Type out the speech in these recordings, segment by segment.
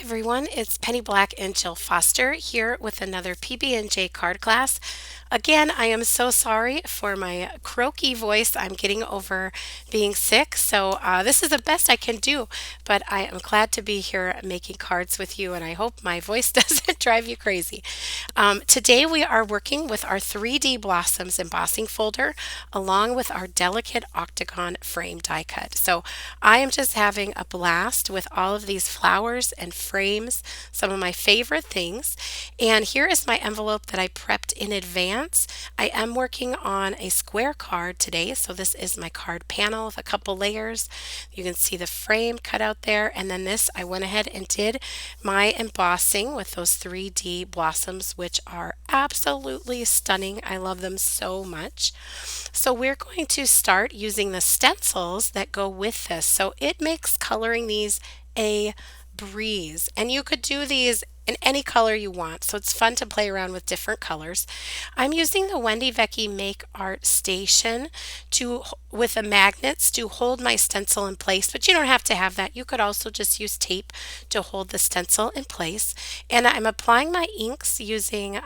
Everyone, it's Penny Black and Jill Foster here with another PB&J card class. Again, I am so sorry for my croaky voice. I'm getting over being sick, so this is the best I can do. But I am glad to be here making cards with you, and I hope my voice doesn't drive you crazy. Today we are working with our 3D Blossoms embossing folder along with our delicate octagon frame die cut. So I am just having a blast with all of these flowers and frames, some of my favorite things. And here is my envelope that I prepped in advance. I am working on a square card today, so this is my card panel with a couple layers. You can see the frame cut out there, and then this I went ahead and did my embossing with those 3D blossoms, which are absolutely stunning. I love them so much. So we're going to start using the stencils that go with this. So it makes coloring these a breeze, and you could do these in any color you want, so it's fun to play around with different colors. I'm using the Wendy Vecchi Make Art Station to with the magnets to hold my stencil in place, but you don't have to have that. You could also just use tape to hold the stencil in place. And I'm applying my inks using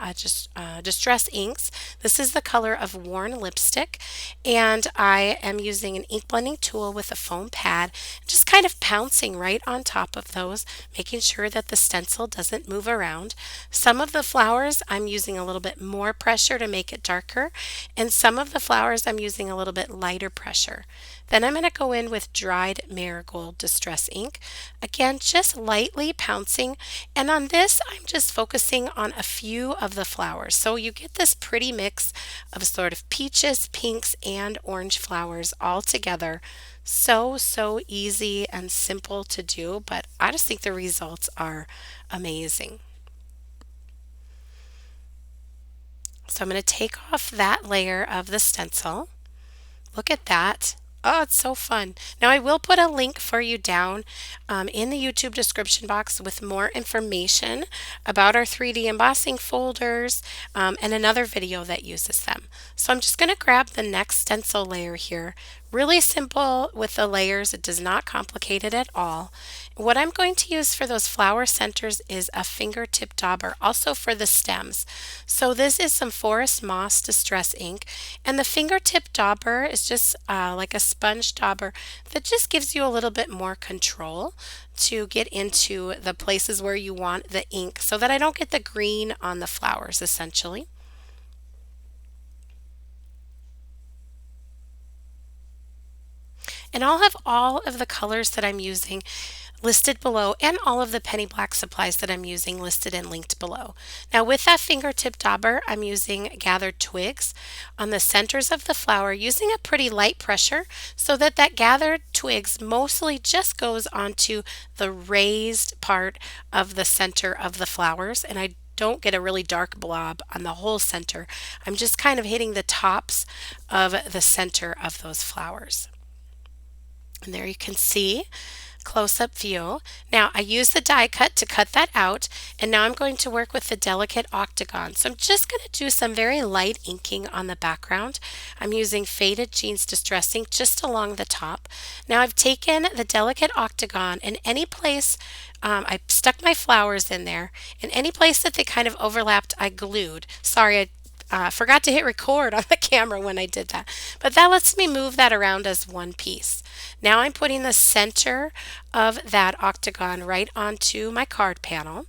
Distress inks. This is the color of Worn Lipstick, and I am using an ink blending tool with a foam pad, just kind of pouncing right on top of those, making sure that the stencil doesn't move around. Some of the flowers I'm using a little bit more pressure to make it darker, and some of the flowers I'm using a little bit lighter pressure. Then I'm going to go in with dried Marigold Distress ink. Again, just lightly pouncing, and on this I'm just focusing on a few of the flowers. So you get this pretty mix of sort of peaches, pinks, and orange flowers all together. So easy and simple to do, but I just think the results are amazing. So I'm going to take off that layer of the stencil. Look at that. Oh, it's so fun. Now, I will put a link for you down in the YouTube description box with more information about our 3D embossing folders and another video that uses them. So I'm just going to grab the next stencil layer here. Really simple with the layers. It does not complicate it at all. What I'm going to use for those flower centers is a fingertip dauber, also for the stems. So this is some Forest Moss Distress ink, and the fingertip dauber is just like a sponge dauber that just gives you a little bit more control to get into the places where you want the ink so that I don't get the green on the flowers essentially. And I'll have all of the colors that I'm using listed below and all of the Penny Black supplies that I'm using listed and linked below. Now with that fingertip dauber, I'm using gathered twigs on the centers of the flower using a pretty light pressure so that that gathered twigs mostly just goes onto the raised part of the center of the flowers, and I don't get a really dark blob on the whole center. I'm just kind of hitting the tops of the center of those flowers. And there you can see close-up view. Now I use the die cut to cut that out, and now I'm going to work with the delicate octagon. So I'm just going to do some very light inking on the background. I'm using Faded Jeans Distress ink just along the top. Now I've taken the delicate octagon, and any place I stuck my flowers in there, and any place that they kind of overlapped I glued. Sorry, I forgot to hit record on the camera when I did that, but that lets me move that around as one piece. Now I'm putting the center of that octagon right onto my card panel.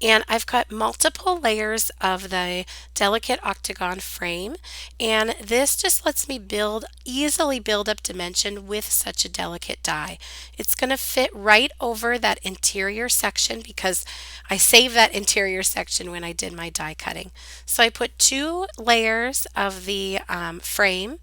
And I've cut multiple layers of the delicate octagon frame, and this just lets me easily build up dimension with such a delicate die. It's going to fit right over that interior section because I saved that interior section when I did my die cutting. So I put 2 layers of the frame,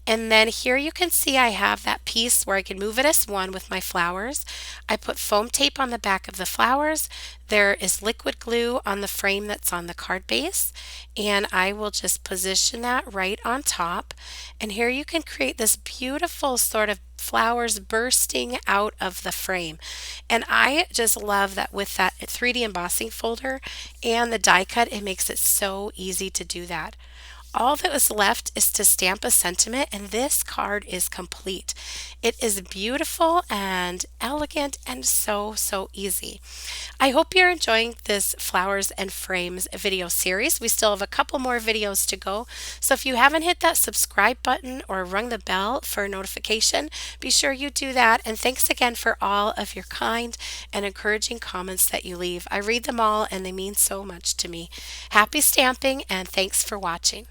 and then here you can see I have that piece where I can move it as one with my flowers. I put foam tape on the back of the flowers. There is liquid glue on the frame that's on the card base, and I will just position that right on top. And here you can create this beautiful sort of flowers bursting out of the frame. And I just love that with that 3D embossing folder and the die cut, it makes it so easy to do that. All that was left is to stamp a sentiment, and this card is complete. It is beautiful and elegant elegant and so easy. I hope you're enjoying this flowers and frames video series. We still have a couple more videos to go. So if you haven't hit that subscribe button or rung the bell for a notification, be sure you do that. And thanks again for all of your kind and encouraging comments that you leave. I read them all and they mean so much to me. Happy stamping and thanks for watching.